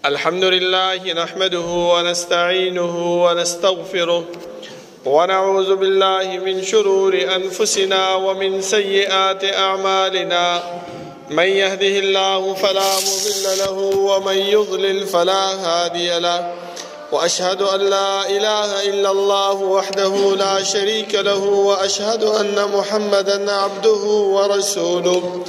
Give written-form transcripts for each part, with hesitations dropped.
الحمد لله نحمده ونستعينه ونستغفره ونعوذ بالله من شرور أنفسنا ومن سيئات أعمالنا. من يهده الله فلا مضل له ومن يضلل فلا هادي له، وأشهد أن لا إله إلا الله وحده لا شريك له، وأشهد أن محمدا عبده ورسوله.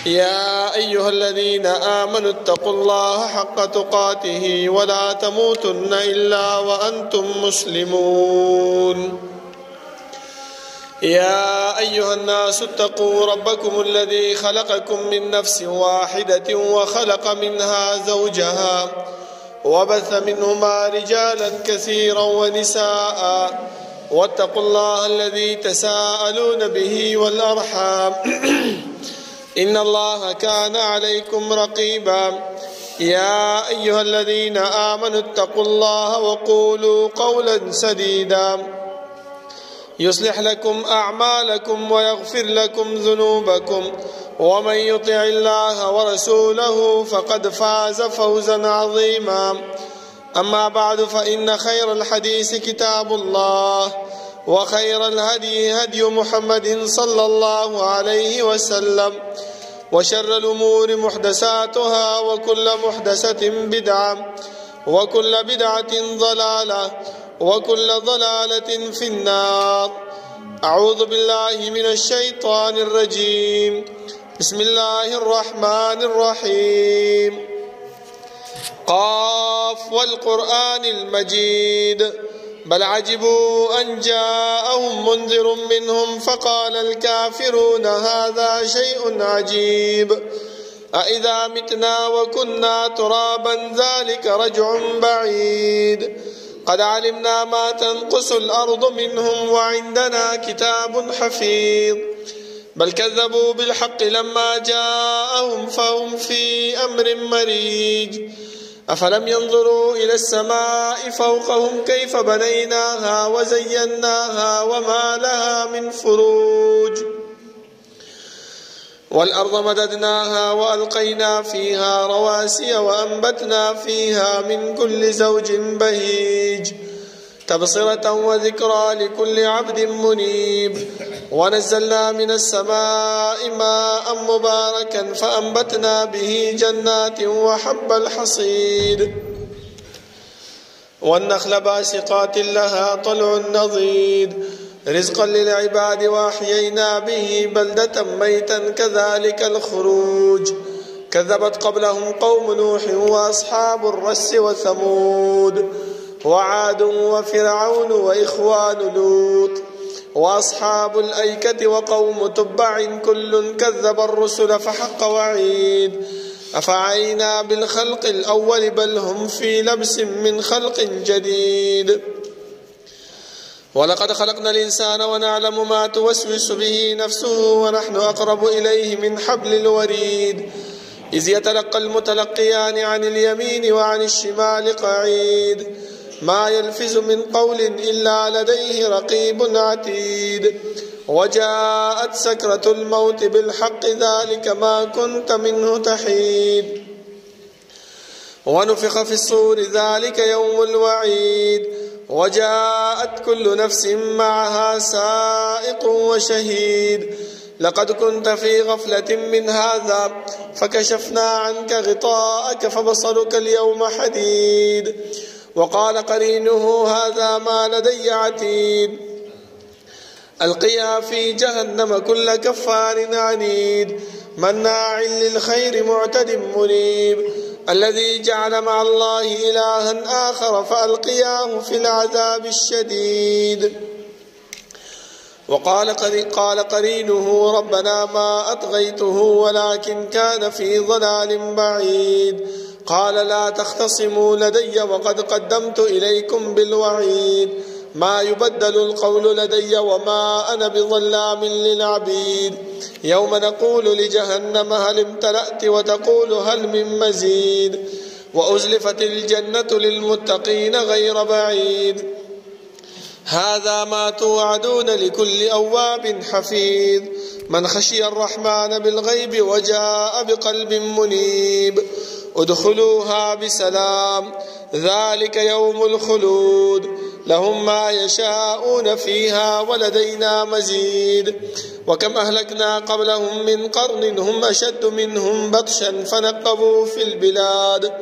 يا أيها الذين آمنوا اتقوا الله حق تقاته ولا تموتن إلا وأنتم مسلمون. يا أيها الناس اتقوا ربكم الذي خلقكم من نفس واحدة وخلق منها زوجها وبث منهما رجالا كثيرا ونساء، واتقوا الله الذي تساءلون به والأرحام إن الله كان عليكم رقيبا. يا أيها الذين آمنوا اتقوا الله وقولوا قولا سديدا يصلح لكم أعمالكم ويغفر لكم ذنوبكم، ومن يطع الله ورسوله فقد فاز فوزا عظيما. أما بعد، فإن خير الحديث كتاب الله، وخير الهدي هدي محمد صلى الله عليه وسلم، وشر الأمور محدثاتها، وكل محدثة بدعة، وكل بدعة ضلالة، وكل ضلالة في النار. أعوذ بالله من الشيطان الرجيم. بسم الله الرحمن الرحيم. قاف والقرآن المجيد، بل عجبوا أن جاءهم منذر منهم فقال الكافرون هذا شيء عجيب. أإذا متنا وكنا ترابا ذلك رجع بعيد. قد علمنا ما تنقص الأرض منهم وعندنا كتاب حفيظ. بل كذبوا بالحق لما جاءهم فهم في أمر مريج. أفلم ينظروا إلى السماء فوقهم كيف بنيناها وزيناها وما لها من فروج. والأرض مددناها وألقينا فيها رواسي وأنبتنا فيها من كل زوج بهيج، تبصرة وذكرى لكل عبد منيب. ونزلنا من السماء ماء مباركا فأنبتنا به جنات وحب الحصيد، والنخل باسقات لها طلع نضيد، رزقا للعباد وأحيينا به بلدة ميتا كذلك الخروج. كذبت قبلهم قوم نوح وأصحاب الرس وثمود وعاد وفرعون وإخوان لوط وأصحاب الأيكة وقوم تبع كل كذب الرسل فحق وعيد. أفعينا بالخلق الأول بل هم في لبس من خلق جديد. ولقد خلقنا الإنسان ونعلم ما توسوس به نفسه ونحن أقرب إليه من حبل الوريد. إذ يتلقى المتلقيان عن اليمين وعن الشمال قعيد. ما يلفظ من قول إلا لديه رقيب عتيد. وجاءت سكرة الموت بالحق ذلك ما كنت منه تحيد. ونفخ في الصور ذلك يوم الوعيد. وجاءت كل نفس معها سائق وشهيد. لقد كنت في غفلة من هذا فكشفنا عنك غطاءك فبصرك اليوم حديد. وقال قرينه هذا ما لدي عتيد. ألقيا في جهنم كل كفار عنيد مناع للخير معتد مريب. الذي جعل مع الله إلها آخر فألقياه في العذاب الشديد. قال قرينه ربنا ما أطغيته ولكن كان في ضلال بعيد. قال لا تختصموا لدي وقد قدمت إليكم بالوعيد. ما يبدل القول لدي وما أنا بظلام للعبيد. يوم نقول لجهنم هل امتلأت وتقول هل من مزيد. وأزلفت الجنة للمتقين غير بعيد. هذا ما توعدون لكل أواب حفيظ من خشي الرحمن بالغيب وجاء بقلب منيب ادخلوها بسلام ذلك يوم الخلود لهم ما يشاءون فيها ولدينا مزيد وكم أهلكنا قبلهم من قرن هم أشد منهم بطشا فنقبوا في البلاد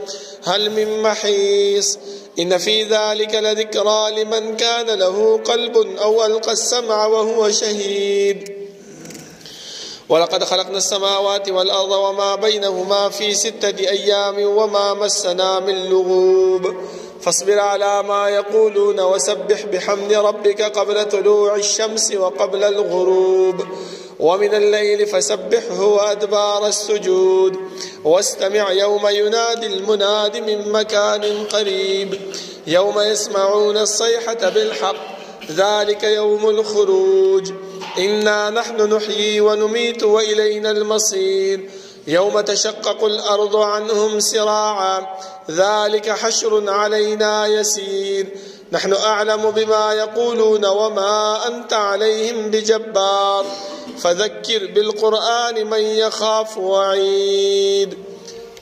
هل من محيص إن في ذلك لذكرى لمن كان له قلب أو ألقى السمع وهو شهيد ولقد خلقنا السماوات والأرض وما بينهما في 6 أيام وما مسنا من لغوب فاصبر على ما يقولون وسبح بحمد ربك قبل طلوع الشمس وقبل الغروب ومن الليل فسبحه وأدبار السجود واستمع يوم ينادي المناد من مكان قريب يوم يسمعون الصيحة بالحق ذلك يوم الخروج إنا نحن نحيي ونميت وإلينا المصير يوم تشقق الأرض عنهم سراعا ذلك حشر علينا يسير نحن أعلم بما يقولون وما أنت عليهم بجبار فذكر بالقرآن من يخاف وعيد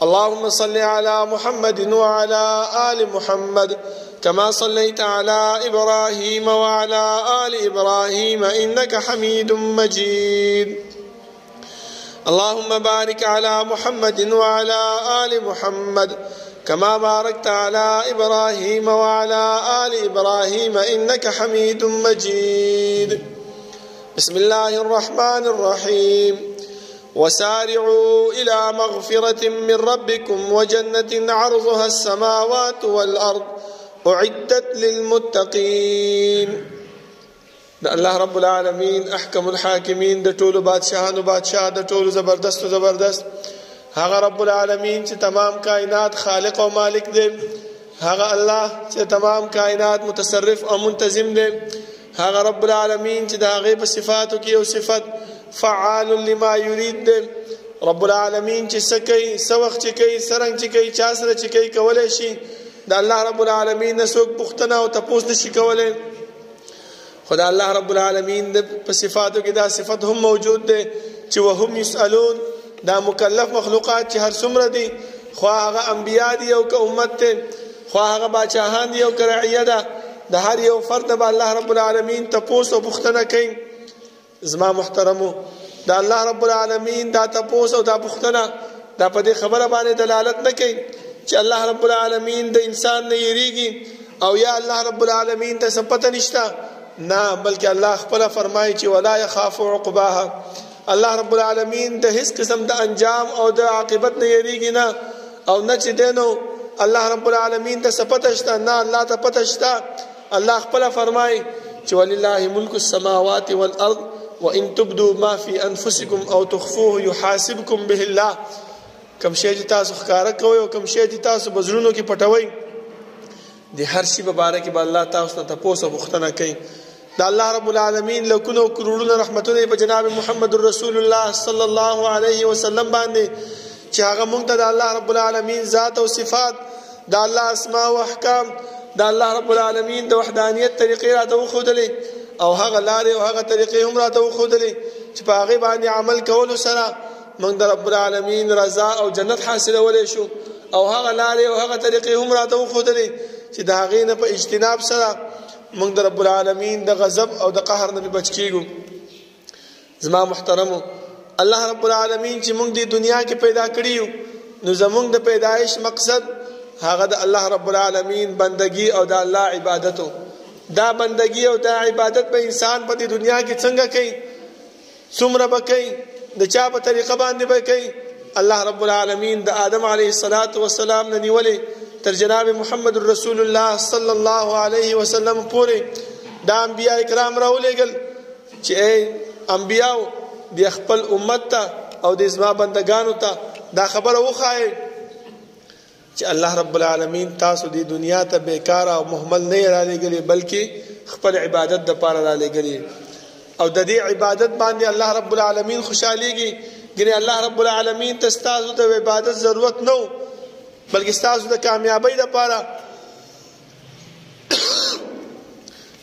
اللهم صل على محمد وعلى آل محمد كما صليت على إبراهيم وعلى آل إبراهيم إنك حميد مجيد اللهم بارك على محمد وعلى آل محمد كما باركت على إبراهيم وعلى آل إبراهيم إنك حميد مجيد بسم الله الرحمن الرحيم وسارعوا إلى مغفرة من ربكم وجنة عرضها السماوات والأرض أعدت للمتقين دا الله رب العالمين أحكم الحاكمين دا طول بادشاهان و بادشاہ دا طول زبردست و زبردست هغه رب العالمین چې تمام کائنات خالق و مالک دی هغه الله چې تمام کائنات متصرف او منتظم دی هغه رب العالمین چې دا غیب صفاتو کې او صفت فعال لما يريد دی رب العالمین چې سکی سوخ چې کوي سرنګ چې کوي چا سره چې کوي کولای شي دا الله رب العالمین نه څوک پوښتنه او تپوس نشي کولای خدا الله رب العالمین د په صفاتو کې دا صفت هم موجود دی چې وهم يسألون دا مکلف مخلوقات چې هر څومره دي خو هغه انبیا دي او که امت ته خو هغه بادشاهان دي او که رعیه ده د هر یو فرد به الله رب العالمین تپوس او پوښتنه کوي زما محترمو دا الله رب العالمین دا تپوس او دا پوښتنه دا په دې خبره باندې دلالت نه کوي چې الله رب العالمین د انسان نه یریږي او یا الله رب العالمین ته څه پته نشته نه بلکې الله خپل فرمایي چې ولا يخاف عقباها الله رب العالمین د هیڅ قسم د انجام او د عاقبت نه یریږي نه او نه چې دینو الله رب العالمین ته څه پته شته نه الله ته پته شته الله خپل فرمایي چې ولله ملک السماوات والارض وان تبدوا ما في انفسكم او تخفوه يحاسبكم به الله کوم شی چې تاسو ښکارا کوئ او کوم شی چې تاسو بزرونو کې پټوئ د هر شي په باره کې به الله تاسو ته تپوس او پوښتنه کوي دا الله رب العالمین لکونو کروڑونو رحمتونه په جناب محمد رسول الله صلی الله علیه وسلم باندې چې هغه مونږ ته د الله رب العالمین ذات او صفات د الله اسماء او احکام د الله رب العالمین د وحدانیت طریقې راته وښودلې او هغه لارې او هغه طریقې هم راته وښودلې چې په هغې باندې عمل کولو سره مونږ د رب العالمین رضا او جنت حاصلولی شو او هغه لارې او هغه طریقې هم راته وښودلې چې د هغې نه په اجتناب سره مونږ د رب العالمین د غضب او د قهر نه بچ کیږو زما محترمو الله رب العالمین چې مونږ د دنیا کې پیدا کړیو نو زمونږ د پیدایش مقصد هغه د الله رب العالمین بندگی او د الله عبادتو دا بندگی او دا عبادت به انسان په دنیا کې څنګه کوي څومره به کوي د چا په طریقه باندې به کوي الله رب العالمین د آدم علیه السلام نه نیولې تر جناب محمد رسول الله صلی الله علیه وسلم پورې دا انبیاء کرام راولېږل چې انبیاء د خپل امت ته او د زما بندگانو ته دا خبره وښایي چې الله رب العالمین تاسو د دنیا ته بیکار او مهمل نه را لېږلي بلکې خپل عبادت د پاره را لېږلي او د دې عبادت باندې الله رب العالمین خوشاليږي ګنې الله رب العالمین ته ستاسو د عبادت ضرورت نه بلکې ستاسو د کامیابی لپاره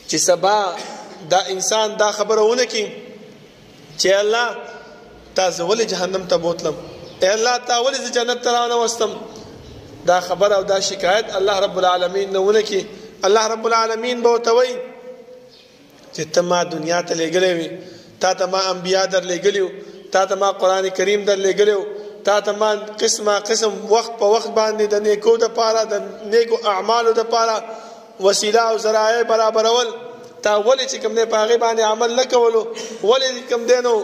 چې سبا دا انسان دا خبره ونه کی چې الله تاسو ولې جهنم ته بوتلم، اے الله تا ولې جنت ته روانه وستم، دا خبر او دا شکایت الله رب العالمین نه ونه کی. الله رب العالمین به ورته وایي چې ته ما دنیا ته لېږلی وې، تا ته ما انبیا در لېږلي، تا ته ما قرآن کریم در لېږلی، تا ته ما قسمه قسم وخت په وخت باندې د نیکو دپاره د نیکو اعمالو دپاره وسیله او ذرایع برابرول، تا ولې چې کوم دی په هغې باندې عمل نه کولو، ولې کوم دی نو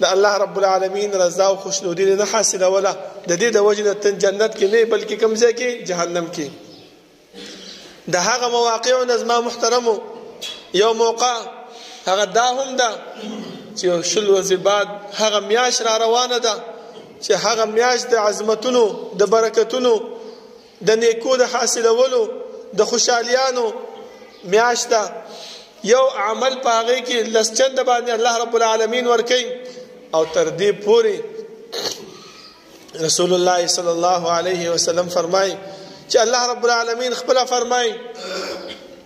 د الله رب العالمین رضا او خوشنودي نه حاصلوله. د دې د وجې نه ته جنت کې نه بلکې کوم ځای کې جهنم کې. د هغه مواقعو نه زما محترمو یو موقع هغه دا هم ده چې شل ورځې بعد هغه میاشت را روانه ده چې هغه میاشت د عظمتونو د برکتونو د نیکو د حاصلولو د خوشحالیانو میاشت ده. یو عمل په هغې کې لس چنده باندې الله رب العالمین ورکوي او تر دې پورې رسول الله صلی الله علیه وسلم فرمایي چې الله رب العالمین خپله فرمایي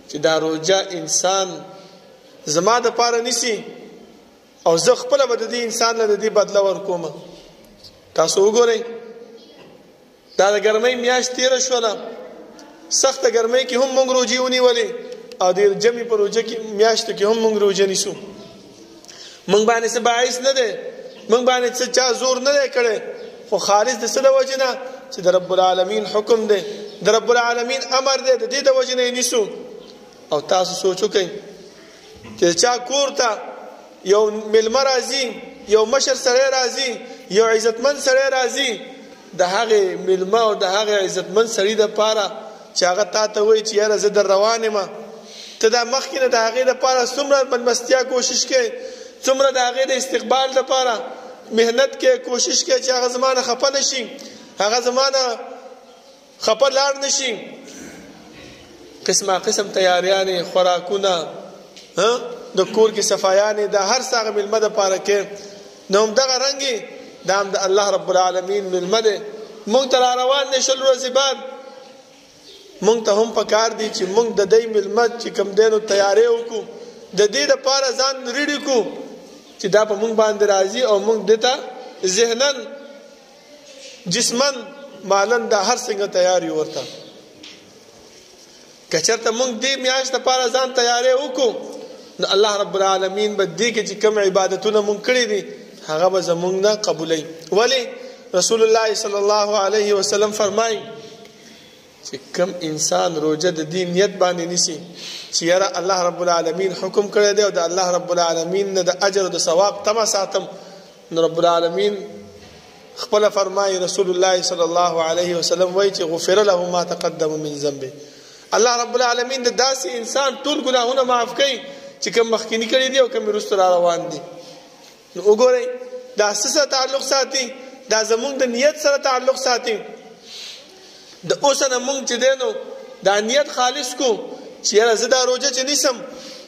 چې دا روجه انسان زما دپاره نیسي او زه خپله به د دې انسان له د دې بدله ورکوم. تاسو وګورئ دا د ګرمۍ میاشت تېره شوله، سخته ګرمۍ کې هم موږ روجې ونیولې او د جمعې په روجه کې میاشتو کې هم موږ روجه نیسو. موږ باندې څه باعث نه دی، موږ باندې څه چا زور نه دی کړی، خو خالص د څه د وجې نه چې د رب العالمین حکم دی، د رب العالمین امر دی، د دې د وجې نه یې نیسو. او تاسو سوچ وکئ چې چا کور ته یو مېلمه راځي، یو مشر سړی راځي، یو عزتمند سړی راځي، د هغې مېلمه او د هغې عزتمند سړي دپاره چې هغه تا ته وایي چې یاره زه در روان یم، ته دا مخکې نه د هغې دپاره څومره مېلمستیا کوشش کوې، څومره د هغې د استقبال دپاره محنت کوې، کوشش کوې چې هغه زما نه خفه نه شي، هغه زما نه خفه لاړ نه شي. قسمه قسم تیاریانې، خوراکونه، د کور کې صفایانې، د هر څه هغه مېلمه دپاره کوې. نو همدغه رنګې دا هم د الله رب العالمین مېلمه دی. موږ ته را روان دی شل ورځې بعد، موږ ته هم پکار دی چې موږ د دې مېلمه چې کوم دی نو تیاری وکړو، د دې دپاره ځان ریډي کړو چې دا په موږ باندې راځي او موږ دې ته ذهناً جسماً مالاً دا هر څنګه تیار یو ورته. که چېرته موږ دې میاشت دپاره ځان تیاری وکړو نو الله رب العالمین به دې کې چې کوم عبادتونه موږ کړي دي هغه به زموږ نه قبولوي. ولې رسول الله صلی الله علیه وسلم فرمایي چې کوم انسان روجه د دې نیت باندې نیسي چې یاره الله رب العالمین حکم کړی دی او د الله رب العالمین نه د اجر او د ثواب تمه ساتم، نو رب العالمین خپله فرمایي رسول الله صلی الله علیه وسلم وایي چې غفر له ما تقدم من ذنبه. الله رب العالمین د داسې انسان ټول ګناهونه معاف کوي چې کوم مخکینی کړي دي او کوم وروسته را روان دي. نو وګورئ دا څه سره تعلق ساتي، دا زموږ د نیت سره تعلق ساتي. د اوسه نه موږ چې دی نو دا نیت خالص کو چې یاره زه دا روجه چې نیسم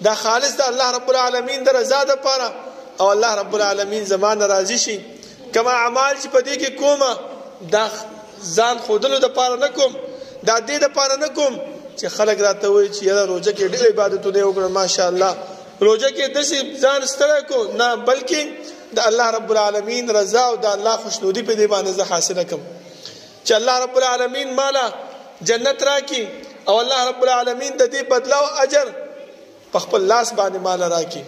دا خالص د الله رب العالمین د رضا دپاره او الله رب العالمین زما نه راضي شي. کوم اعمال چې په دې کې کومه دا ځان ښودلو دپاره نه کوم، دا دې دپاره نه کوم چې خلک راته وایي چې یاره روجه کې ډېر عبادتونه یې وکړل ماشاءالله، روجه کې داسې ځان ستړی کو، نه بلکې د الله رب العالمین رضا او د الله خوشنودي په دې باندې زه حاصله کړم چې الله رب العالمین مالا جنت راکړي او الله رب العالمین د دې بدله او اجر په خپل لاس باندې مالا راکړي.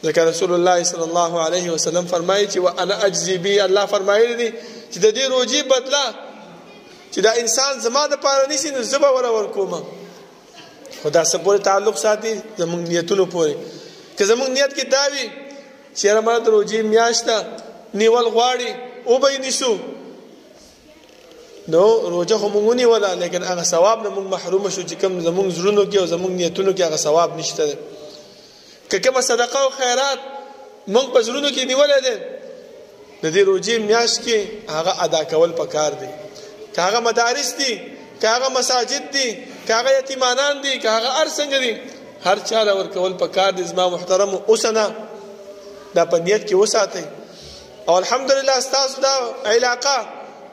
ځکه رسول الله صلی الله علیه وسلم فرمایي چې وانا اجزي بي، الله فرمایلی دی چې د دې روجې بدله چې دا انسان زما دپاره نیسي نو زه به ورکوم. خو دا څه پورې تعلق ساتي زموږ نیتونو پورې. که زموږ نیت کې دا وي چې یاره ما د روجې میاشت ده نیول غواړي او به یې نیسو نو روجه خو مونږ ونیوله، لیکن هغه ثواب نه مونږ محرومه شو چې کوم زموږ زړونو کې او زموږ نیتونو کې هغه ثواب نشته دی. که کومه صدقه او خیرات مونږ په زړونو کې نیولی دی د دې روجې میاشت کې هغه ادا کول پکار دی. که هغه مدارس دي، که هغه مساجد دي، که هغه یتیمانان دي، که هغه هر څنګه دي، هر چا له ورکول پکار دي. زما محترمو اوسه نه دا په نیت کې وساتئ. او الحمدلله ستاسو دا علاقه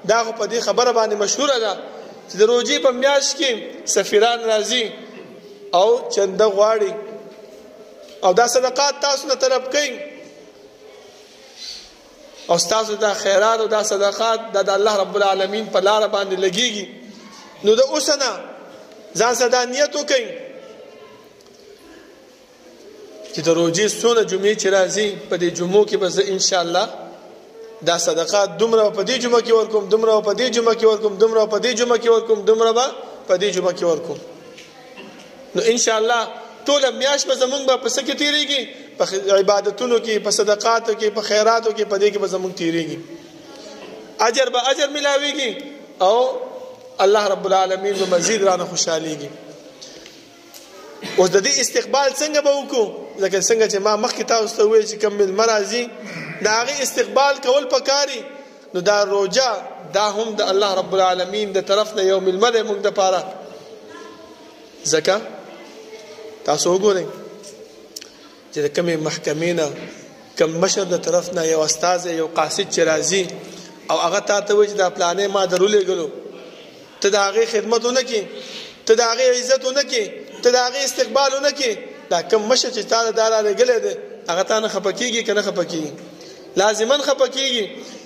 دا خو په دې خبره باندې مشهوره ده چې د روجې په میاشت کې سفیران راځي او چنده غواړي او دا صدقات تاسو نه طلب کوي او تاسو دا خیرات او دا صدقات د الله رب العالمین په لار باندې لګيږي نو د اوسنه ځان صدا نیت وکړئ چې د روزي سونه جمعې چې راځي په دې جمعو کې به ان شاء الله دا صدقات دومره په دې جمعه کې ورکوم دومره په دې جمعه کې ورکوم دومره په دې جمعه کې ورکوم دومره په دې جمعه کې ورکوم نو ان شاء الله ټول میاش به زمونږ په سکه تیریږي په عبادتونو کې په صدقاتو کې په خیراتو کې په دې کې به زمونږ تیریږي اجر به اجر ملاويږي او الله رب العالمین به مزید رانه خوشاليږي اوس د دې استقبال څنګه به وکړو لکه څنګه چې ما مخکې تاسو ته ویل چې کمل مرضی دا هغه استقبال کول پکاري نو دا روزه دا هم د الله رب العالمین د طرف نه یوم المدې موږ د پاره زکه تاسو وګورئ چې د کومې محکمې نه کوم مشر د طرف نه یو استاد یو قاصد چې راځي او هغه ته وایي چې دا پلانې ما درولې غلو ته دا هغه خدمتونه کې ته دا هغه عزتونه کې ته دا هغه استقبالونه کې دا کوم مشر چې تعالی داله غلې ده هغه ته نه خپکیږي کنه خپکیږي لازما خپکیږي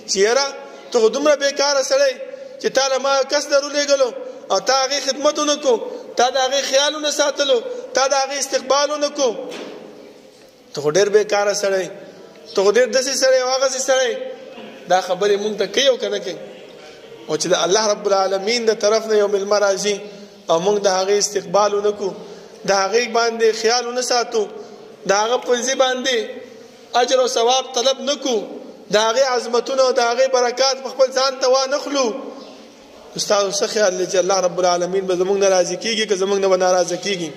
چې یاره ته دومره بیکاره سړی چې تعالی ما کس درولې غلو او تا هغه خدمتونه کو تا دا هغه خیالونه ساتلو تا دا هغه استقبالونه کو ته ډېر بیکاره سړی ته ډېر دسي سړی او هغه سړی دا خبرې مونږ ته کوي او کنه کوي او چې د الله رب العالمین د طرف نه یوم المرضی او مونږ د هغه استقبالونه کو د هغه باندې خیالونه ساتو د هغه په ځای باندې اجر او ثواب طلب نکو د هغه عظمتونه او د هغه برکات په خپل ځان ته وانخلو استاد څه خیال لري چې الله رب العالمین به زمونږ ناراضي کیږي که زمونږ نه ناراضه کیږي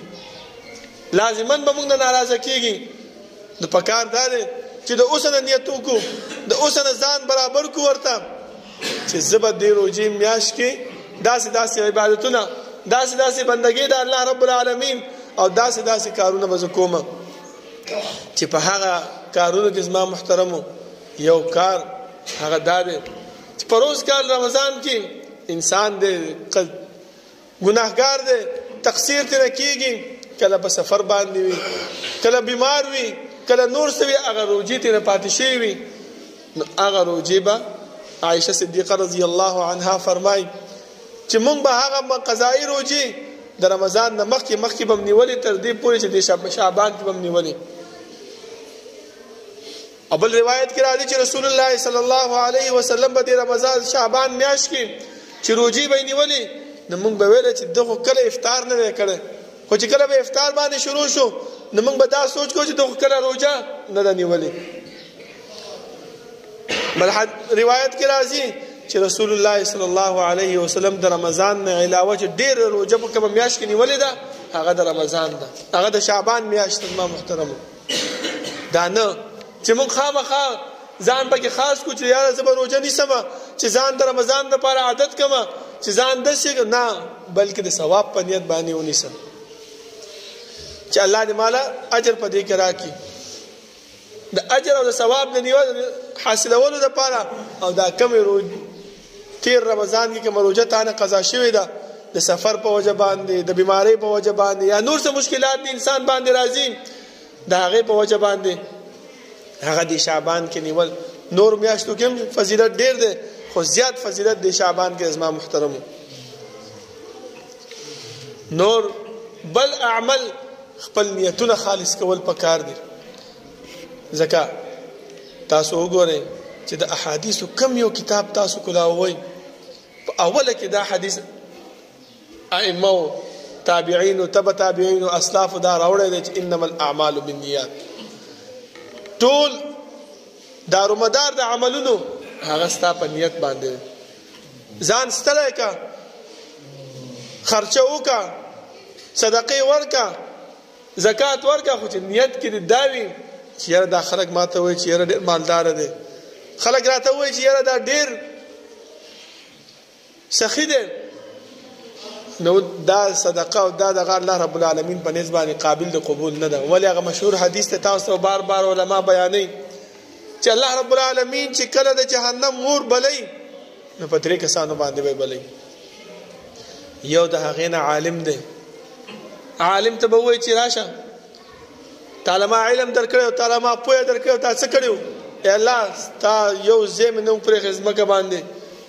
لازما به موږ نه ناراضه کیږي د پکار دار چې د اوسنه نیت وکړو د اوسنه ځان برابر کو ورته چې زبد دی روزي میاش کې داسې عبادتونه داسې بندګي د الله رب العالمین او داسې کارونه به کوم چې په هغه کارونو کې زما محترمو یو کار هغه دار چې پروز کال رمضان کې انسان دې ګناهګار دې تقصیر تر کېږي کله په سفر باندې وي کله بیمار وي کله نور څه وي هغه روزي تر پاتې شي وي هغه روزي به عائشه صدیقه رضی الله عنها فرمای چې مونږ به هغه قضایي روزي د رمضان نه مخکې به نیولې تر دې پورې چې د شعبان کې به نیولې ابل روایت کې راځي چې رسول الله صلی الله علیه وسلم به د رمضان شعبان میاشت کې چې روزي به نیولې نو مونږ به ویل چې دغه کله افطار نه وکړي خو چې کله به افطار باندې شروع شو نو موږ به دا سوچ کوو چې دغه کله روزه نه ده نیولې بل روایت کې راځي چې رسول الله صلی الله علیه وسلم د رمضان نه علاوه چې ډېر روزه په کوم میاشت کې نیولې ده هغه د رمضان ده هغه د شعبان میاشت ما محترمو دا نه چې موږ خامخا ځان پکې خاص کو چې یاره زه به روزه نیسم چې ځان د رمضان لپاره عادت کما چې ځان داسې نه بلکې د ثواب په نیت باندې ونیسم چې الله دې مالا اجر په دې کې راکړي د اجر او د ثواب د نیول حاصلولو لپاره او دا کم روز تیر رمضان کې کوم روزه تانه قضا شوی ده د سفر په وجه باندې د بیماری په وجه باندې یا نور څه مشکلات د انسان باندې راځي دا هغه په وجه باندې هغه د شعبان کې نیول نور میاشتو کې فضیلت ډیر ده خو زیات فضیلت د شعبان کې ازما محترمو نور بل اعمال خپل نیتونه خالص کول پکار دي زکه تاسو وګورئ چې د احادیث کم یو کتاب تاسو کولاوي په اوله کې دا حدیث ائمه تابعین او تبع تابعین او اسلاف دا راوړل چې انما الاعمال بالنیات ټول دارومدار د عملونو هغه ستا په نیت باندې ځان ستړی کا خرچه وکا صدقه ورکا زکات ورکا خو چې نیت کې داوی چې یاره دا خلک ماته وایي چې یاره ډېر مالدار دی خلک راته وایي چې یاره دا ډېر سخی دی نو دا صدقه او دا دغه الله رب العالمین په نسبت باندې قابل د قبول نه ده ولی هغه مشهور حدیث ته تاسو بار بار علما بیانوي چې الله رب العالمین چې کله د جهنم مور بلای نو په درې کسانو باندې به بلای یو د هغه نه عالم دی عالم ته به وایي چې راشه تعالی ما علم درکړی تعالی ما پوهه درکړی تا څه کړی ای الله تا یو ځای مې نه پرېښی ځمکه باندې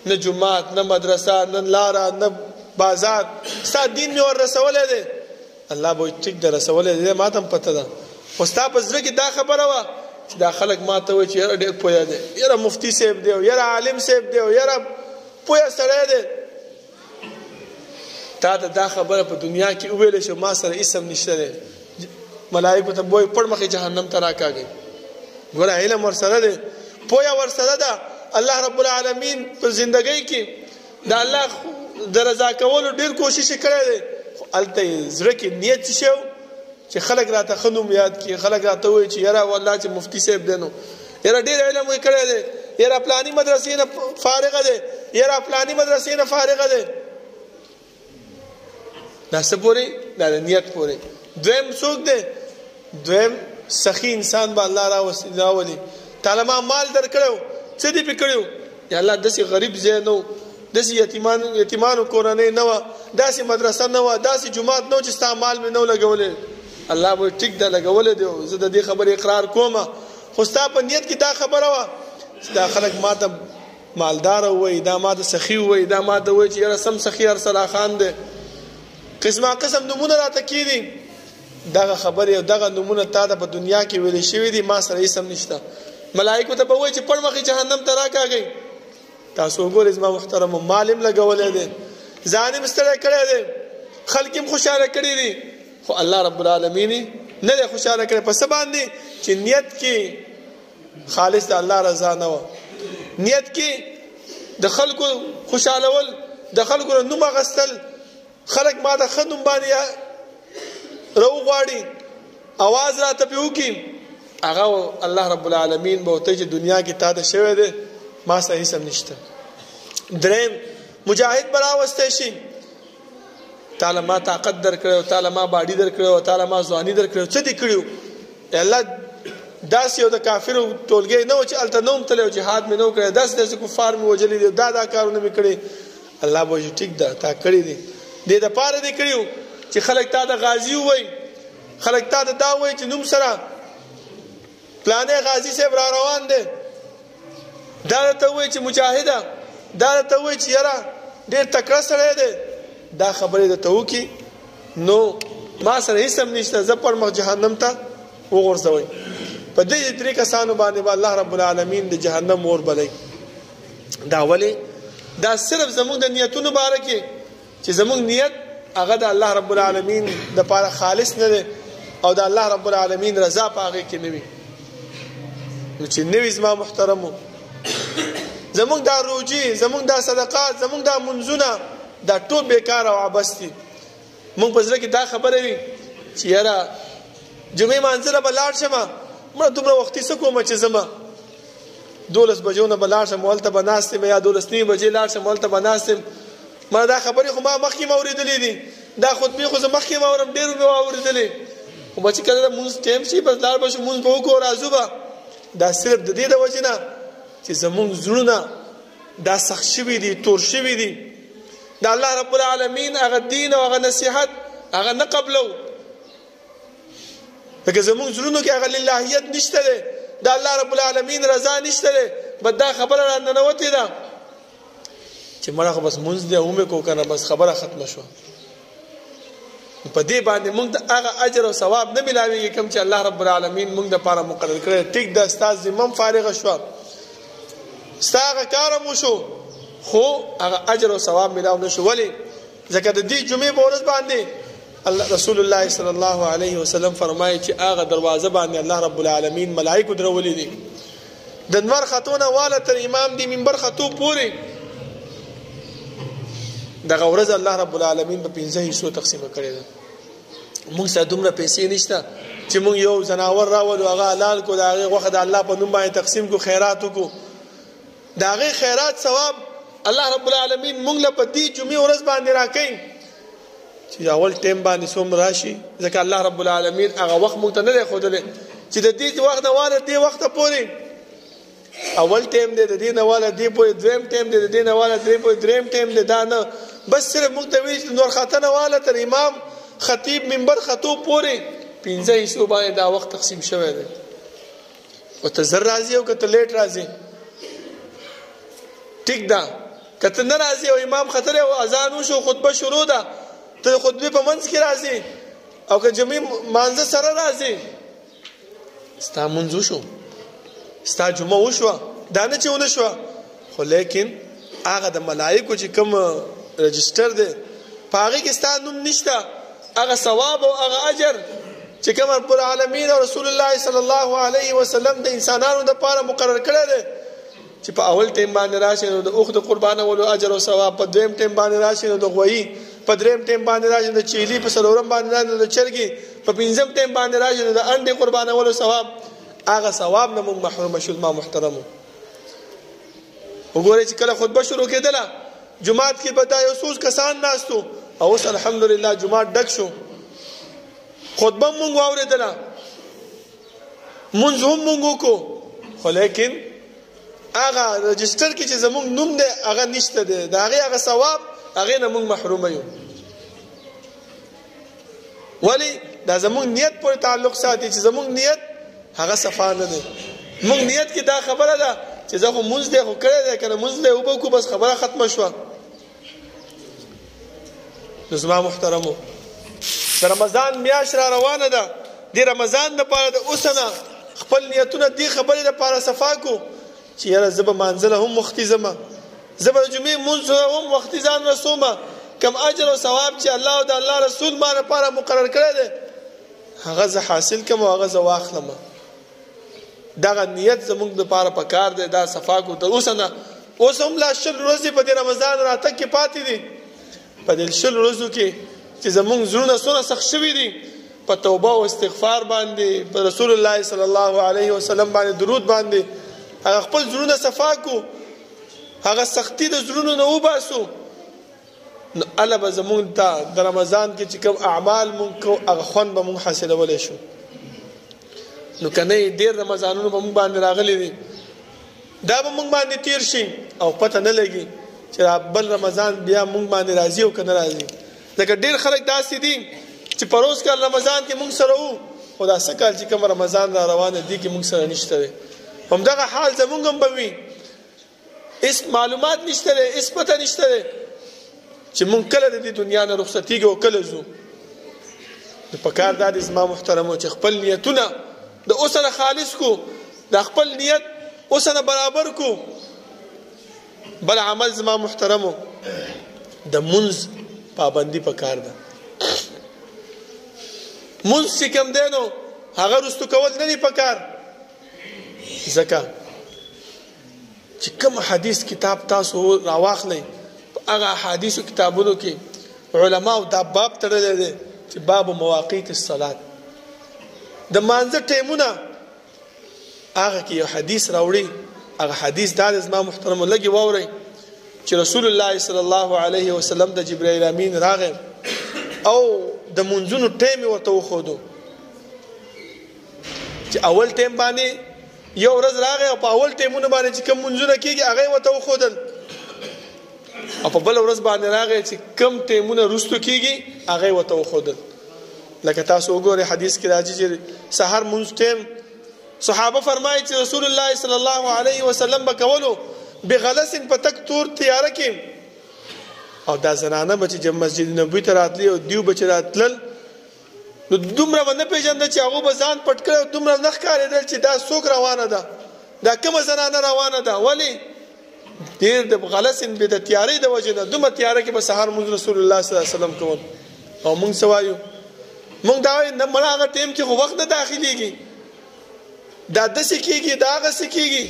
نه جومات نه مدرسه نه لاره نه بازار ستا دین مې ور رسولی دی الله به وایي ټیک ده رسولی دی ما ته هم پته ده خو ستا په زړه کې دا خبره وه چې دا خلک ما ته وایي چې یاره ډېر پوهه دی یاره مفتي صاحب دی یاره عالم صاحب دی یاره پوهه سړی دی تا ته دا خبره په دنیا کې وویلی شو ما سره اسم نشته دی ملائکو ته بوی پړ مخې جهنم ته راکاږي ګوره علم ورسره دی پوهه ورسره ده الله رب العالمین په زندګۍ کې د الله د رضا کولو ډېر کوشش یې کړی دی خو هلته یې زړه کې نیت څه شی و چې خلک راته ښه نوم یاد کړي خلک راته ووایي چې یاره والله چې مفتي صاحب دی نو یاره ډېر علم یې کړی دی یاره فلاني مدرسې نه فارغه دی یاره فلاني مدرسې نه فارغه دی دا څه پورې دا د نیت پورې دویم څوک دی دویم سخی انسان به الله راولي تعالی ما مال درکړو څه دې پې کړو یا الله داسې غریب ځای نه و داسې یتیمانو کورنۍ نه وه داسې مدرسه نه وه داسې جومات نه و چې ستا مال مې نه و لګولی الله به ټیک ده لګولی دی زه د دې خبرې اقرار کوم خو ستا په نیت کې دا خبره وه چې دا خلک ما ته مالداره ووایي دا ما ته سخي ووایي دا ما ته ووایي چې یاره سم سخي ارسلا خان دی قسمه قسم نمونه راته کېدي دغه خبرې او دغه نمونه تا ته په دنیا کې ویلې شوي دي ما سره اسم نشته ملائکو ته به وایي چې پړ مخې جهنم ته راکاږئ تاسو وګورئ زما محترمو مال هم لګولی دی ځان هم ستړی کړی دی خلک هم خوشحاله کړي دي خو الله رب العالمین نه دی خوشحاله کړی په څه باندې چې نیت کې خالص د الله رضا نه وه نیت کې د خلکو خوشحالول د خلکو نوم اخیستل خلک ما د ښه نوم باندې راوغواړي اواز راته پې وکړي هغه الله رب العالمین به ورته چې دنیا کې تا ته شوی دی ما سره هېڅ هم نشته دریم مجاهد به راوستی شي تعالی ما طاقت درکړی تعالی ما باډي درکړی تعالی ما ځواني درکړی څه دې کړي الله داسې یو د کافرو ټولګی نه و چې هلته نه وم تللی جهاد مې نه و کړی داسې کفار مې وژلي دي دا کارونه مې کړي الله به وایي ټیک ده تا کړي دي دې دپاره دې کړي وو چې خلک تا د غازي ووایي خلک تا ته دا ووایي چې نوم سره پلانی غازي صاحب را روان دی دا درته ووایي چې مجاهده دا درته ووایي چې یاره ډېر تکړه سړی دی دا خبرې درته وکړي نو ما سره هېڅ هم نشته زه پر مخ جهنم ته وغورځوئ په دې درې کسانو باندې به الله رب العالمین د جهنم اور بلی دا ولې دا صرف زموږ د نیتونو باره کې چې زموږ نیت هغه د الله رب العالمین دپاره خالص نه دی او د الله رب العالمین رضا په هغې کې نه وي نو چې نه وي زما محترمو زموږ دا روجې زموږ دا صدقات زموږ دا منځونه دا ټول بیکار او عبث دي موږ په زړه کې دا خبره وي چې یاره جمعې مانځه به لاړ شمه مړه دومره وختي څه کومه چې زما 12 بجو نه به لاړ شم هلته به ناست یم یا 12 نیمې بجې لاړ شم هلته به ناست یم ما دا خبرې خو ما مخکې م اورېدلې دي دا خطبې خو زه مخکې م اورم ډېرو مې واورېدلې خو به چې کله د مونځ ټایم شي بس لاړ به شو مونځ به وکړو راځو به دا صرف د دې د وجې نه چې زمونږ زړونه دا سخت شوي دي تور شوي دي د الله رب العالمین هغه دین او هغه نصیحت هغه نه قبلو لکه زمونږ زړونو کې هغه للهیت نشته دی د الله رب العالمین رضا نشته دی بس دا خبره را ننوتې ده چې مړه خو بس مونځ دی ومې کو که نه بس خبره ختمه شوه په دې باندې موږ د هغه اجر او ثواب نه ملاویږي کوم چې الله رب العالمین موږ دپاره مقرر کړی ټیک ده ستا ذمه هم فارغه شوه ستا هغه کار هم وشو خو هغه اجر او ثواب ملاو نه شو ولې ځکه د دې جمعې په ورځ باندې رسول الله صلی الله علیه وسلم فرمایي چې هغه دروازه باندې الله رب العالمین ملائکو درولي دي د نور خطونه والا تر امام دی منبر خطو پورې دغه ورځ الله رب العالمین په 15 حصو تقسیم کړی ده موږ سره دومره پیسې نشته چې موږ یو زناور راوړو هغه حلال کو د هغې غوښه د الله په نوم باندې تقسیم کو خیرات وکړو د هغې خیرات ثواب الله رب العالمین موږ له په دې جمعې ورځ باندې راکوي چې اول ټیم باندې څومره راشي ځکه الله رب العالمین هغه وخت موږ ته نه دی ښودلی چې د دې وخت نه واله دې وخته پورې اول ټیم دی د دې نه واله دې پورې دویم ټیم دی د دې نه واله درې پورې دریم ټیم دی دا نه بس صرف موږ ته ویل چې نور خطه نه واله تر امام خطیب منبر خطو پورې 15 حصو باندې دا وخت تقسیم شوی دی او ته زر راځي او که ته لیټ راځي ټیک ده که ته نه راځي او امام خطر او اذان وشو خطبه شروع ده ته خطبه په منځ کې راځي او که جمعي مانځه سره راځي ستا منځ وشو ستا جمعه وشوه دا نه چې ونه شوه خو لیکن هغه د ملایکو چې کوم رجسټر دی په هغې کې ستا نوم نشته هغه ثواب او هغه اجر چې کوم رب العالمین او رسول الله صلی الله علیه وسلم د انسانانو دپاره مقرر کړی دی چې په اول ټیم باندې راشي نو د اوښ د قربانولو اجر او ثواب، په دویم ټیم باندې راشي نو د غویي، په دریم ټیم باندې راشي نو د چیلي، په څلورم باندې راشي نو د چرګې، په پنځم ټیم باندې راشي نو د انډې قربانولو ثواب. هغه ثواب نه موږ محروم شو ما محترمو. وګورئ چې کله خطبه شروع کېدله جماعت کې به دا یو څو کسان ناستو او اوس الحمدلله جماعت ډک شو، خطبه مونږ واورېدله، مونځ هم مونږ وکړو، خو لیکن هغه رجسټر کې چې زمونږ نوم دی هغه نشته دی، د هغې هغه ثواب هغې نه مونږ محرومه یو. ولې دا زمونږ نیت پورې تعلق ساتي چې زمونږ نیت هغه صفا نه دی. مونږ نیت کې دا خبره ده چې زه خو مونځ دی خو کړی دی که نه مونځ دی اوبه وکړو بس خبره ختمه شوه. نو زما محترمو د رمضان میاشت را روانه ده، د رمضان دپاره د اوسه نه خپل نیتونه دې خبرې دپاره صفا کړو چې یاره زه به مانځله هم وختي ځمه، زه به د جمعې مونځ هم وختي ځان رسومه، کم اجر او ثواب چې الله او د الله رسول ما لپاره مقرر کړی دی هغه زه حاصل کړم او هغه زه واخلمه. دغه نیت زموږ دپاره پکار دی، دا صفا کړو تر اوسه نه. اوس هم لا 10 ورځې په دې رمضان راتګ کې پاتې دي، په دې 10 ورځو کې چې زموږ زړونه څونه سخت شوي دي په توبه او استغفار باندې، په رسول الله صلی الله علیه وسلم باندې درود باندې هغه خپل زړونه صفا کړو، هغه سختی د زړونو نه وباسو، نو الله به زموږ ته د رمضان کې چې کوم اعمال مونږ کوو هغه خوند به مونږ حاصلولی شو. نو که نه ډېر رمضانونه به مونږ باندې راغلي دي، دا به مونږ باندې تیر شي او پته نه لګي چې بل رمضان بیا مونږ باندې راځي او که نه راځي. ځکه ډېر خلک داسې دي چې په روز کال رمضان کې مونږ سره وو، خو دا څه کال چې کوم رمضان را روان دی کې مونږ سره نشته دی. همدغه حال زمونږ هم به وي، هېڅ معلومات نشته دی، هېڅ پته نشته دی چې مونږ کله د دې دنیا نه رخصتېږو او کله ځو. نو پکار دا دی زما محترمو چې خپل نیتونه د اوسه نه خالص کو، د خپل نیت اوسه نه برابر کو. بل عمل زما محترمو د مونځ پابندي پکار ده. مونځ چې کوم دی نو هغه رستو کول نه دي پکار، ځکه چې کوم حدیث کتاب تاسو راواخلئ په هغه احادیثو کتابونو کې علماو دا باب تړلی دی چې باب مواقیت الصلات، د مانځه ټیمونه هغه کې یو حدیث راوړي. هغه حدیث دا دی زما محترمو لږې واورئ چې رسول الله صلی الله علیه وسلم د جبرائیل امین راغی او د منځونو ټیم یې ورته وښودو چې اول ټیم باندې یو ورځ راغی او په اول ټیمونو باندې چې کوم منځونه کېږي هغه یې ورته وښودل، او په بله ورځ باندې راغی چې کوم ټیمونه وروستو کېږي هغه یې ورته وښودل. لکه تاسو وګورئ حدیث کې راځي چې سحر منځ ټیم صحابه فرمایي چې رسول الله صلی الله علیه وسلم به کولو بغلس په تک تور تیاره کې، او دا زنانه به چې مسجد نبوي ته راتلي او دیو به چې راتلل نو دومره به نه پېژندل چې هغو به ځان پټ کړی او دومره نه ښکارېدل چې دا څوک روانه ده، دا کومه زنانه روانه ده. ولې ډېر د غلس د تیارې د وجې نه دومره تیاره کې به سهار مونځ رسول الله صلی الله علیه وسلم کول. او مونږ څه وایو؟ مونږ دا وایو نه مړه هغه ټیم کې خو وخت نه داخلېږي، دا داسې کېږي دا هغسې کېږي.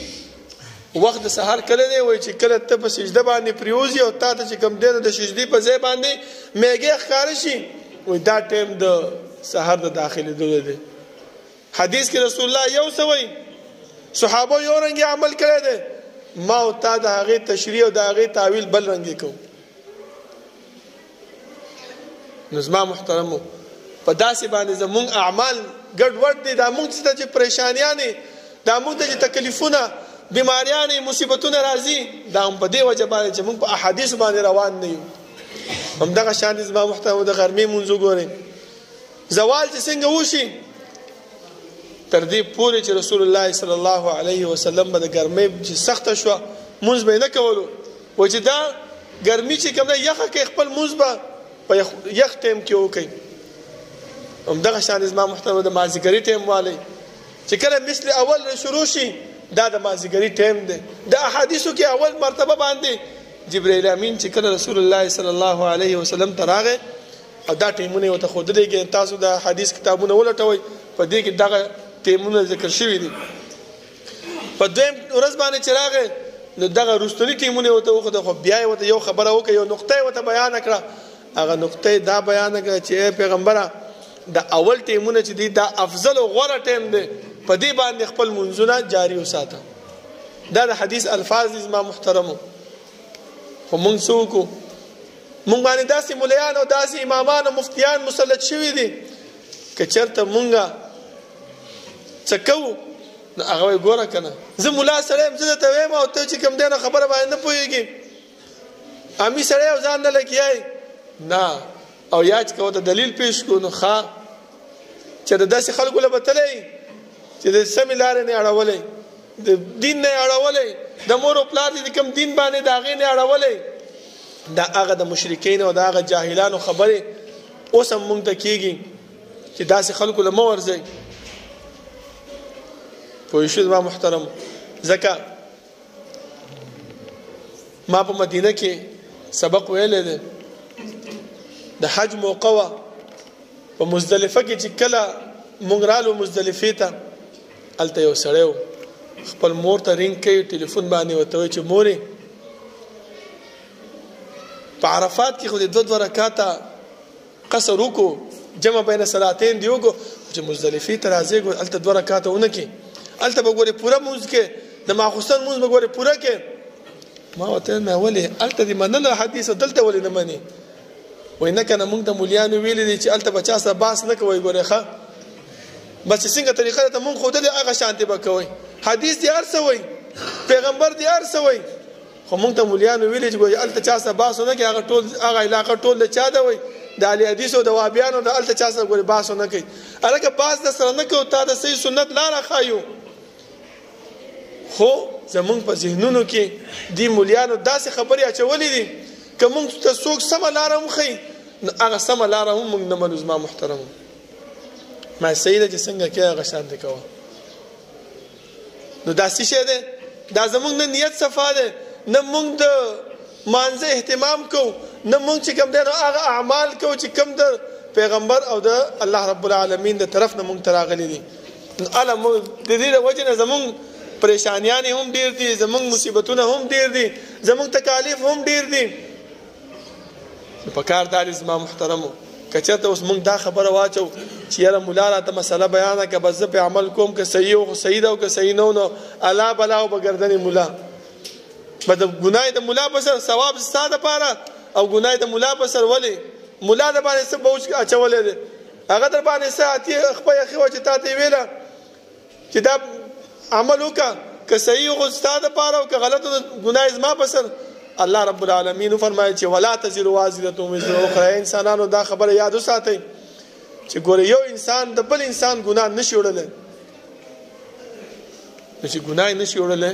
وخت د سهار کله دی وایي چې کله ته په سجده باندې پریوځي او تا ته چې کوم دی د سجدې په ځای باندې میږی ښکاره شي، وایي دا ټیم د سهار د داخلېدلو دی. حدیث کې رسول الله یو څه وایي، صحابه یو رنګې عمل کړی دی، ما او تا د هغې تشریح او د هغې تعویل بل رنګې کوو. نو زما محترمو په داسې باندې زمونږ اعمال ګډوډ دي، دا مونږ ته چې پریشانیانې، دا مونږ ته چې تکلیفونه بیماریانې مصیبتونه راځي، دا هم په دې وجه باندې چې مونږ په احادیثو باندې روان نه یو. همدغه شان دي زما محترمو د غرمې مونځ وګورئ، زوال چې څنګه وشي تر دې پورې چې رسول الله صلی الله علیه وسلم به د ګرمۍ چې سخته شوه مونځ به یې نه کولو و چې دا ګرمي چې کوم ده یخه کې خپل مونځ به په یخ ټایم کې وکړي. همدغه شان زما محترم د مازدیګري ټایم والی چې کله مثل اول شروع شي دا د مازدیګري ټایم دی. د احادیثو کې اول مرتبه باندې جبرائیل امین چې کله رسول الله صلی الله علیه وسلم ته راغی او دا ټایمونه یې ورته ښودلی دي. تاسو د حدیث کتابونه ولټوئ په دې کې دغه ټایمونه ذکر شوي دي. په دویم ورځ باندې چې راغی نو دغه وروستني ټایمونه یې ورته وښوده خو بیا یې ورته یو خبره وکړه یو نقطه یې ورته بیانه کړه. هغه نقطه یې دا بیانه کړه چې ای پیغمبره د اول ټایمونه چې دي دا افضل او غوره ټایم دی په دې باندې خپل منځونه جاري وساته. دا د حدیث الفاظ دي زما محترمو. خو مونږ څه وکړو مونږ باندې داسې ملیان او داسې امامان او مفتیان مسلط شوي دي که چېرته مونږ څه کوو نو هغه وایي ګوره که نه زه ملا سړی یم زه درته ویم او ته چې کوم دی نو خبره باندې نه پوهېږي امي سړی او ځان نه لګیایي نه او یا چې که ورته دلیل پیش کړو نو ښه چې د داسې خلکو له به تلی چې د سمې لارې نه اړولی د دین نه اړولی د مور او پلار دې کوم دین باندې د هغې نه اړولی دا هغه د مشرکین او د هغه جاهلانو خبرې اوس هم مونږ ته کېږي چې داسې خلکو له مه ورځئ. پوه شو زما محترم. ځکه ما په مدینه کې سبق ویلی دی د حج موقع وه په مزدلفه کې چې کله مونږ رالو مزدلفې ته هلته یو سړی و خپل مور ته رینګ کوي ټلیفون باندې ورته وایي چې مورې په عرفات کې خو د دوه رکاته قصر وکړو جمع بین صلاتین دی وکړو چې مزدلفې ته راځې هلته دوه رکاته ونه کړي هلته به ګورې پوره مونځ کې د ماخوستن مونځ به ګورې پوره کې. ما ورته ویل ولې هلته دې منله حدیث دلته ولې نه منې وایي نه که نه مونږ ته مولیانو ویلي دي چې هلته به چا سره بحث نه کوئ ګورې ښه بس چې څنګه طریقه درته مونږ ښودلې هغه شانتې به کوئ حدیث دې هر څه وایي پیغمبر دې هر څه وایي خو مونږ ته مولیانو ویلي چې ګورې هلته چا سره بحث ونه کوي هغه علاقه ټول د چا ده وایي د اهل حدیثو د وهابیانو د هلته چا سره ګورې بحث ونه کوي هلکه بحث د سره نه کوو تا د صحیح سنت لاره ښایو. خو زمونږ په ذهنونو کې دې مولیانو داسې خبرې اچولې دي که مونږ ته څوک سمه لاره هم ښیي نو هغه سمه لاره هم مونږ نه منو. زما محترمو ما صحیح ده چې څنګه کې هغه شانتې کوه نو دا څه شی دی دا زمونږ نه نیت صفا دی نه مونږ د مانځه اهتمام کوو نه مونږ چې کوم دی نو هغه اعمال کوو چې کوم د پیغمبر او د الله رب العالمین د طرف نه مونږ ته راغلي دي. د دې د وجې نه زمونږ پریشانیانې هم ډېر دي زمونږ مصیبتونه هم ډېر دي زمونږ تکالیف هم ډېر دي. نو په کار دا دی زما محترمو که چېرته اوس مونږ دا خبره واچو چې یاره ملا راته مسله بیانه که بس زه پې عمل کوم که صحیح او صحیح ده او که صحیح نه نو الله بلا او به ګردنې ملا به د ګناه د ملا په سر ثواب ستا دپاره او ګناه د ملا په سر ولې ملا د باندې څه بوج اچولی دی هغه در باندې څه اتې خپه یخې وه چې تا ته یې ویله چې دا عمل وکړه که صحیح خو ستا دپاره او که غلط ګناه زما په سر الله رب العالمین فرمایي چې ولا تزر وازرة وزر اخرى. انسانانو دا خبره یاد وساتئ چې ګوره یو انسان د بل انسان ګناه نشي وړلی نو چې ګناه یې نشي وړلی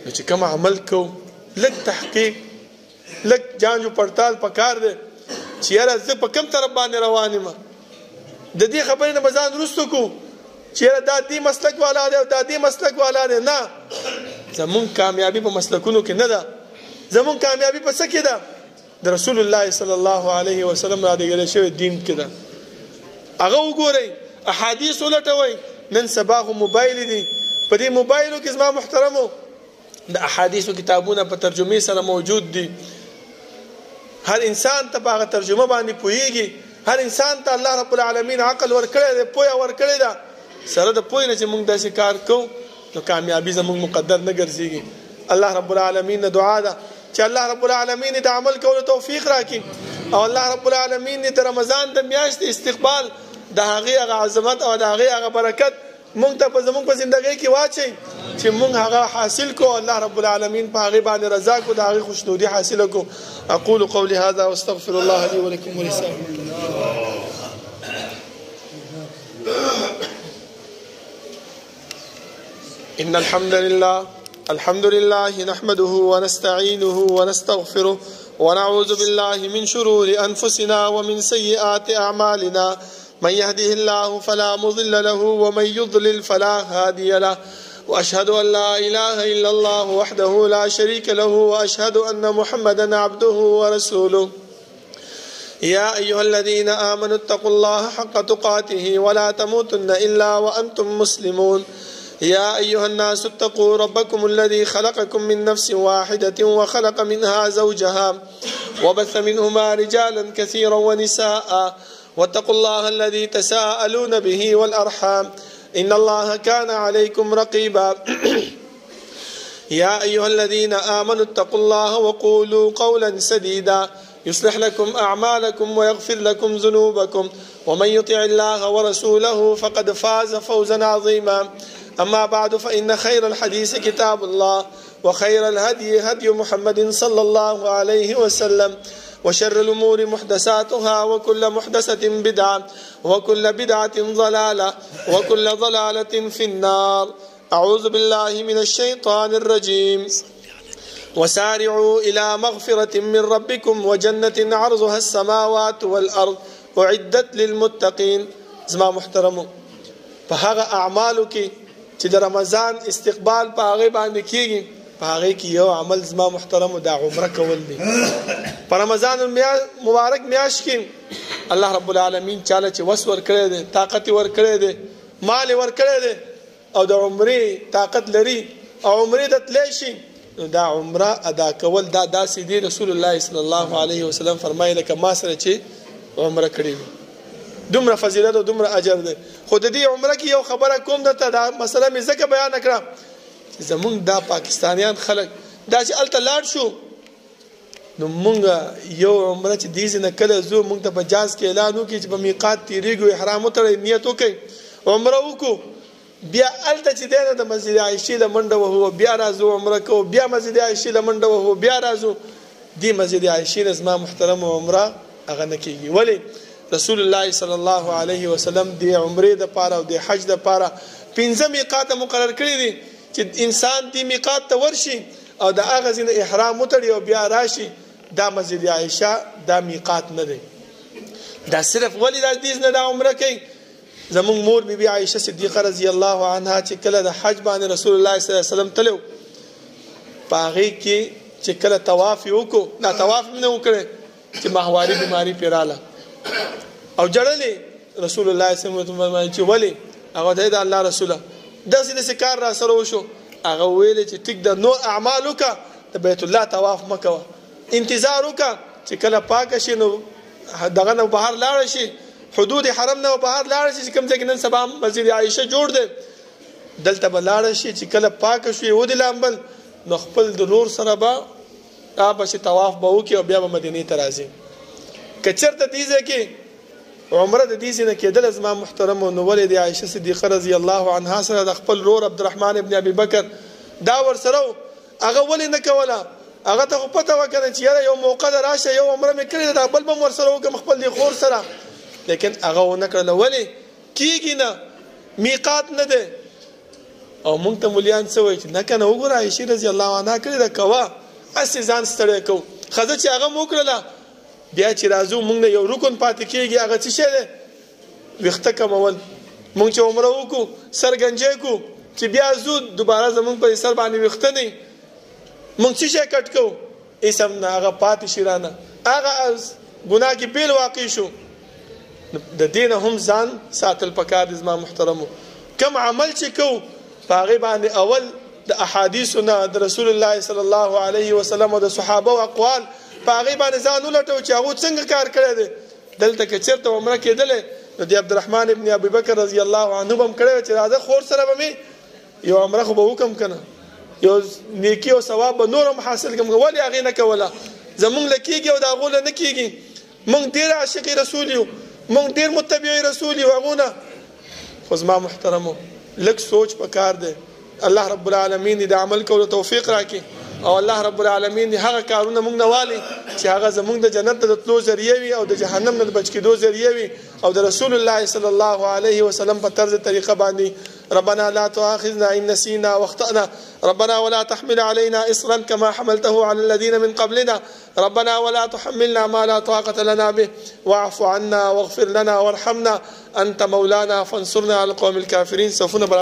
نو چې کوم عمل کوو لږ تحقیق لږ جانچ و پړتال پکار دی چې یاره زه په کوم طرف باندې روان یم د دې خبرې نه به ځان وروسته کړو چې یاره دا دې مسلک والا دی او دا دې مسلک والا دی. نه زمونږ کامیابي په مسلکونو کې نه ده زمونږ کامیابي په څه کې ده د رسول الله صلی الله علیه وسلم راډیګلی شوی دین کې ده. هغه وګورئ احادیث ولټوئ نن سبا خو موبایل دي په دې موبایلو کې زما محترمو د احادیثو کتابونه په ترجمې سره موجود دي هر انسان ته په هغه ترجمه باندې پوهیږي هر انسان ته الله رب العالمین عقل ورکړی دی پوهه ورکړې ده سره د پوهې نه چې موږ داسې کار کوو نو کامیابي زموږ مقدر نه ګرځېږي. الله رب العالمین نه دعا ده چې الله رب العالمین د عمل کولو توفیق راکړي او الله رب العالمین د رمضان د میاشتې استقبال د هغې هغه عظمت او د هغې هغه برکت مونږ ته په زمونږ په زندګۍ کې واچوي چې مونږ هغه حاصل کو الله رب العالمین په هغې باندې رضا کو د هغې خوشنودي حاصله کو. اقول قولي هذا واستغفر الله لي ولكم ولسائر إن الحمد لله نحمده ونستعينه ونستغفره ونعوذ بالله من شرور أنفسنا ومن سيئات أعمالنا من يهده الله فلا مضل له ومن يضلل فلا هادي له وأشهد أن لا إله إلا الله وحده لا شريك له وأشهد أن محمدا عبده ورسوله يا أيها الذين آمنوا اتقوا الله حق تقاته ولا تموتن إلا وأنتم مسلمون يا أيها الناس اتقوا ربكم الذي خلقكم من نفس واحدة وخلق منها زوجها وبث منهما رجالا كثيرا ونساء واتقوا الله الذي تساءلون به والأرحام إن الله كان عليكم رقيبا يا أيها الذين آمنوا اتقوا الله وقولوا قولا سديدا يصلح لكم أعمالكم ويغفر لكم ذنوبكم ومن يطع الله ورسوله فقد فاز فوزا عظيما أما بعد فإن خير الحديث كتاب الله وخير الهدي هدي محمد صلى الله عليه وسلم وشر الأمور محدثاتها وكل محدثة بدعة وكل بدعة ضلالة وكل ضلالة في النار أعوذ بالله من الشيطان الرجيم وسارعوا إلى مغفرة من ربكم وجنة عرضها السماوات والأرض أعدت للمتقين زما محترمو فهذا أعمالك چې د رمضان استقبال په هغه باندې کیږي په هغه کې یو عمل زما محترم د عمره کول دي په رمضان مبارک میاشت کې الله رب العالمین چاله چې وس ور کړی دی طاقت ور کړی دی مال ور کړی دی او د عمره طاقت لري او عمره د تللی شي دا عمره ادا کول دا داسې دی رسول الله صلی الله علیه وسلم فرمایي لکه ما سره چې عمره کړی دومره فضیلت او دومره اجر دی خو د دې عمره کې یو خبره کوم درته دا مسله مې ځکه بیان کړم چې زمونږ دا پاکستانیان خلک دا چې هلته لاړ شو نو مونږ یو عمره چې دې ځای نه کله ځو مونږ ته په جاز کې اعلان وکړي چې په میقات تېرېږو احرام وتړئ نیت وکړئ عمره وکړو بیا هلته چې دی نه د مسجد عایشې له منډه وهو بیا راځو عمره کوو بیا مسجد عایشې له منډه وهو بیا راځو دې مسجد عایشې نه زما محترم عمره هغه نه کېږي ولې رسول الله صلی الله علیه وسلم د عمره د پاره او د حج د پاره 15 میقات مقرر کړی دي چې انسان د میقات ته ورشي او د هغه ځین احرام وتړي او بیا راشي دا مسجد عایشه دا میقات نه دی دا صرف ولې د دې نه د عمره کوي زمون مور بی بی عایشه صدیقه رضی الله عنها چې کله د حج باندې رسول الله صلی الله علیه وسلم تلو پاغي کې چې کله طواف وکړو نه طواف نه وکړي چې ماهواري بیماری پیراله او جړلې رسول الله صلی الله علیه وسلم چې ولی هغه د الله رسوله داسې کار را سره وشو هغه ویل چې ټیک د نور اعمالو کا د بیت الله طواف مکوه انتظار وکړه چې کله پاک شي نو دغه نه بهر لاړ شي حدود حرم نه بهر لاړ شي کوم ځای کې نن سبا مسجد عایشه جوړ دی دلته به لاړ شي چې کله پاک شي ودی لامبل نو خپل د نور سره به تاسو طواف به وکړي او بیا به مدینه ته راځي کچرته دې ځکه عمره د دې نه کېدل زما محترم او نو ولې د عائشه صدیقه رضی الله عنها سره د خپل رور عبدالرحمن ابن ابي بکر دا ور سره هغه ولې نه کوله هغه ته پته وکړه چې یاره یو موقع راشه یو عمره مې کړې دا بل بم ور سره وکم خپل دی خور سره لیکن هغه ونه کړله ولې کیږي نه میقات نه ده او مونږ ته مليان څه وایي چې نه کنه وګوره عائشه رضی الله عنها کړې دا کوا اسی ځان ستړی کو خزه چې هغه موکړله بیا چې راځو مونږ یو رکن پاتې کېږي هغه څه شی دی ویښته کمول مونږ چې عمره وکړو سرګنجې کو چې بیا زو دوباره زمونږ په سر باندې ویښته نه مونږ څه شی کټ کو اسم نه هغه پاتې شي رانه هغه ګناه کې بیل واقع شو د دین هم ځان ساتل پکار دي زما محترمو کم عمل چې کو هغه باندې اول د احادیثنا د رسول الله صلی الله علیه وسلم او د صحابه او اقوال هغه باندې ځان ولټو چې هغه څنګه کار کړی دی دلته کې چیرته عمره کېدل نو د عبدالرحمن ابن ابي بکر رضی الله عنه هم کړی چې راځه خور سره به یو عمره خو به وکم کنه یو نیکی او ثواب به نورم حاصل کوم ولی هغه نه کوله زمونږ لکېږي او دا غول نه کېږي مونږ ډیر عاشق رسول یو مونږ ډیر متبع رسول یو هغه نه خو زما محترمو لک سوچ پکار دی الله رب العالمین دې عمل کولو توفیق راکړي او الله رب العالمین دې هغه کارونه موږ نه والي چې هغه زموږ د جنت د تلو ذریعہ وي او د جهنم نه بچ کېدو ذریعہ وي او د رسول الله صلی الله علیه وسلم په طرز طریقه باندې ربنا لا تؤاخذنا إن نسينا واخطأنا ربنا ولا تحمل علينا إصرا كما حملته على الذين من قبلنا ربنا ولا تحملنا ما لا طاقة لنا به واعف عنا واغفر لنا وارحمنا أنت مولانا فانصرنا على القوم الكافرين. سوف